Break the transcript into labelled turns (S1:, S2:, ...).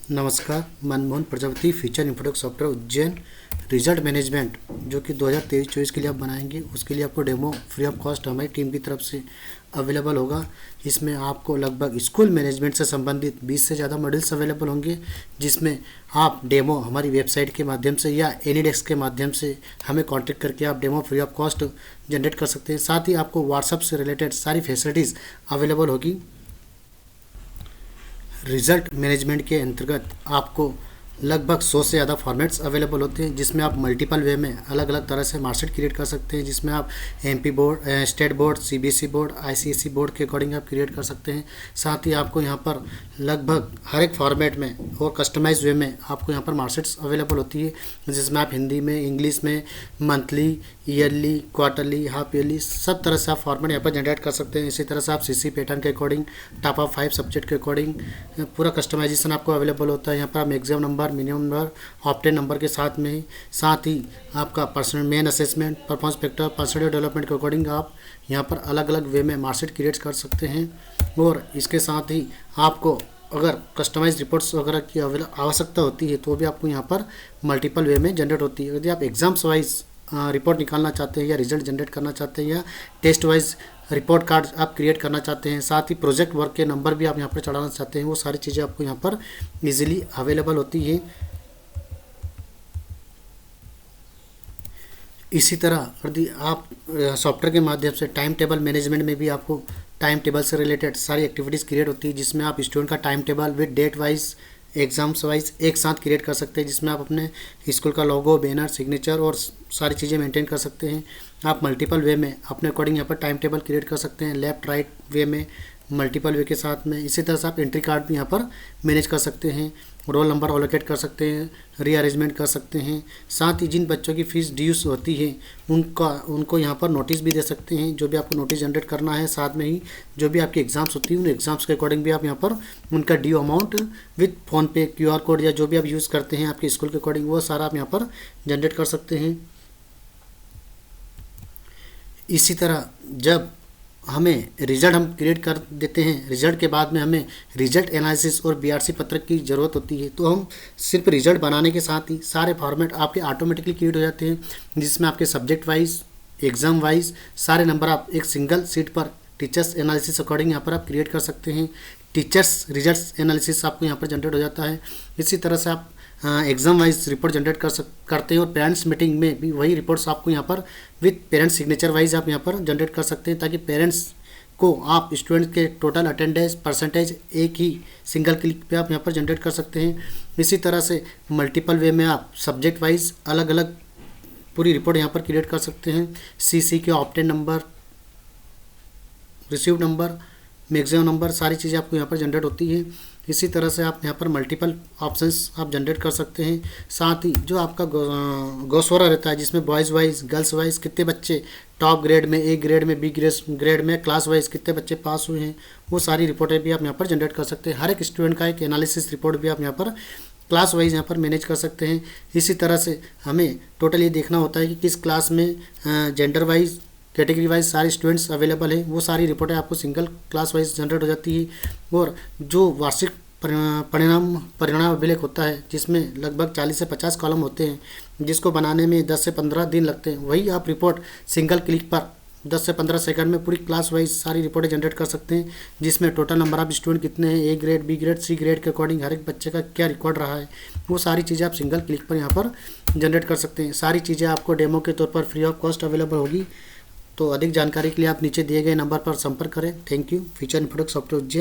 S1: नमस्कार। Manmohan Prajapati, future infotech software Ujjain. Result management जो कि 2023-24 के लिए आप बनाएंगे, उसके लिए आपको डेमो फ्री ऑफ कॉस्ट हमारी टीम की तरफ से अवेलेबल होगा। इसमें आपको लगभग स्कूल मैनेजमेंट से संबंधित 20 से ज़्यादा मॉड्यूल्स अवेलेबल होंगे, जिसमें आप डेमो हमारी वेबसाइट के माध्यम से या एनीडेस्क के माध्यम से हमें कॉन्टैक्ट करके आप demo free of cost generate कर सकते हैं। साथ ही आपको व्हाट्सएप से रिलेटेड सारी फैसिलिटीज़ अवेलेबल होगी। रिजल्ट मैनेजमेंट के अंतर्गत आपको लगभग 100 से ज़्यादा फॉर्मेट्स अवेलेबल होते हैं, जिसमें आप मल्टीपल वे में अलग अलग तरह से मार्कशीट क्रिएट कर सकते हैं, जिसमें आप MP board, state board, CBSE board, ICSE board के अकॉर्डिंग आप क्रिएट कर सकते हैं। साथ ही आपको यहाँ पर लगभग हर एक फॉर्मेट में और कस्टमाइज वे में आपको यहाँ पर मार्कशीट्स अवेलेबल होती है, जिसमें आप हिंदी में, इंग्लिश में, monthly, yearly, quarterly, half yearly, सब तरह से आप फॉर्मेट यहाँ पर जनरेट कर सकते हैं। इसी तरह से आप सीसी पैटर्न के अकॉर्डिंग, टॉप ऑफ 5 सब्जेक्ट के अकॉर्डिंग पूरा कस्टमाइजेशन आपको अवेलेबल होता है। यहाँ पर आप maximum number, minimum number, obtain number के साथ ही आपका personal main assessment, performance factor, personal development के अकॉर्डिंग आप यहाँ पर अलग अलग वे में मार्कशीट क्रिएट कर सकते हैं। और इसके साथ ही आपको अगर कस्टमाइज रिपोर्ट्स वगैरह की आवश्यकता होती है तो भी आपको यहाँ पर मल्टीपल वे में जनरेट होती है। यदि आप एग्जाम्स वाइज रिपोर्ट निकालना चाहते हैं या रिजल्ट जनरेट करना चाहते हैं या टेस्ट वाइज रिपोर्ट कार्ड आप क्रिएट करना चाहते हैं, साथ ही प्रोजेक्ट वर्क के नंबर भी आप यहाँ पर चढ़ाना चाहते हैं, वो सारी चीज़ें आपको यहाँ पर इजीली अवेलेबल होती हैं। इसी तरह यदि आप सॉफ्टवेयर के माध्यम से टाइम टेबल मैनेजमेंट में भी आपको टाइम टेबल से रिलेटेड सारी एक्टिविटीज़ क्रिएट होती है, जिसमें आप स्टूडेंट का time table with date wise, exams wise एक साथ क्रिएट कर सकते हैं, जिसमें आप अपने स्कूल का लोगो, बैनर, सिग्नेचर और सारी चीज़ें मेंटेन कर सकते हैं। आप मल्टीपल वे में अपने अकॉर्डिंग यहाँ पर टाइम टेबल क्रिएट कर सकते हैं, लेफ्ट राइट वे में, मल्टीपल वे के साथ में। इसी तरह से आप एंट्री कार्ड भी यहाँ पर मैनेज कर सकते हैं, रोल नंबर ऑलोकेट कर सकते हैं, रीअरेंजमेंट कर सकते हैं। साथ ही जिन बच्चों की फ़ीस ड्यूस होती है उनको यहाँ पर नोटिस भी दे सकते हैं, जो भी आपको नोटिस जनरेट करना है। साथ में ही जो भी आपकी एग्ज़ाम्स होती हैं उन एग्ज़ाम्स के अकॉर्डिंग भी आप यहाँ पर उनका due amount with PhonePe, QR code या जो भी आप यूज़ करते हैं आपके स्कूल के अकॉर्डिंग, वो सारा आप यहाँ पर जनरेट कर सकते हैं। इसी तरह जब हमें रिजल्ट हम क्रिएट कर देते हैं, रिजल्ट के बाद में हमें रिजल्ट एनालिसिस और बीआरसी पत्रक की ज़रूरत होती है, तो हम सिर्फ रिजल्ट बनाने के साथ ही सारे फॉर्मेट आपके ऑटोमेटिकली क्रिएट हो जाते हैं, जिसमें आपके सब्जेक्ट वाइज, एग्ज़ाम वाइज सारे नंबर आप एक सिंगल सीट पर टीचर्स एनालिसिस अकॉर्डिंग यहाँ पर आप क्रिएट कर सकते हैं। टीचर्स रिजल्ट एनालिसिस आपको यहाँ पर जनरेट हो जाता है। इसी तरह से आप एग्ज़ाम वाइज रिपोर्ट जनरेट करते हैं और पेरेंट्स मीटिंग में भी वही रिपोर्ट्स आपको यहाँ पर विद पेरेंट्स सिग्नेचर वाइज आप यहाँ पर जनरेट कर सकते हैं, ताकि पेरेंट्स को आप स्टूडेंट के टोटल अटेंडेंस परसेंटेज एक ही सिंगल क्लिक पे आप यहाँ पर जनरेट कर सकते हैं। इसी तरह से मल्टीपल वे में आप सब्जेक्ट वाइज अलग अलग पूरी रिपोर्ट यहाँ पर क्रिएट कर सकते हैं। सीसी के obtain number, receive number, maximum number, सारी चीज़ें आपको यहाँ पर जनरेट होती है। इसी तरह से आप यहाँ पर मल्टीपल ऑप्शंस आप जनरेट कर सकते हैं। साथ ही जो आपका गोसवारा रहता है, जिसमें बॉयज़ वाइज, गर्ल्स वाइज कितने बच्चे टॉप ग्रेड में, ए ग्रेड में, बी ग्रेड में, क्लास वाइज कितने बच्चे पास हुए हैं, वो सारी रिपोर्टें भी आप यहाँ पर जनरेट कर सकते हैं। हर एक स्टूडेंट का एक एनालिसिस रिपोर्ट भी आप यहाँ पर क्लास वाइज यहाँ पर मैनेज कर सकते हैं। इसी तरह से हमें टोटल ये देखना होता है कि किस क्लास में जेंडर वाइज, कैटेगरी वाइज सारे स्टूडेंट्स अवेलेबल हैं, वो सारी रिपोर्टें आपको सिंगल क्लास वाइज जनरेट हो जाती है। और जो वार्षिक परिणाम अभिलेख होता है, जिसमें लगभग 40 से 50 कॉलम होते हैं, जिसको बनाने में 10 से 15 दिन लगते हैं, वही आप रिपोर्ट सिंगल क्लिक पर 10 से 15 सेकंड में पूरी क्लास वाइज सारी रिपोर्टें जनरेट कर सकते हैं, जिसमें टोटल नंबर ऑफ स्टूडेंट कितने हैं, A grade, B grade, C grade के अकॉर्डिंग हर एक बच्चे का क्या रिकॉर्ड रहा है, वो सारी चीज़ें आप सिंगल क्लिक पर यहाँ पर जनरेट कर सकते हैं। सारी चीज़ें आपको डेमो के तौर पर फ्री ऑफ कॉस्ट अवेलेबल होगी। तो अधिक जानकारी के लिए आप नीचे दिए गए नंबर पर संपर्क करें। Thank you. Future infotech software Ujjain.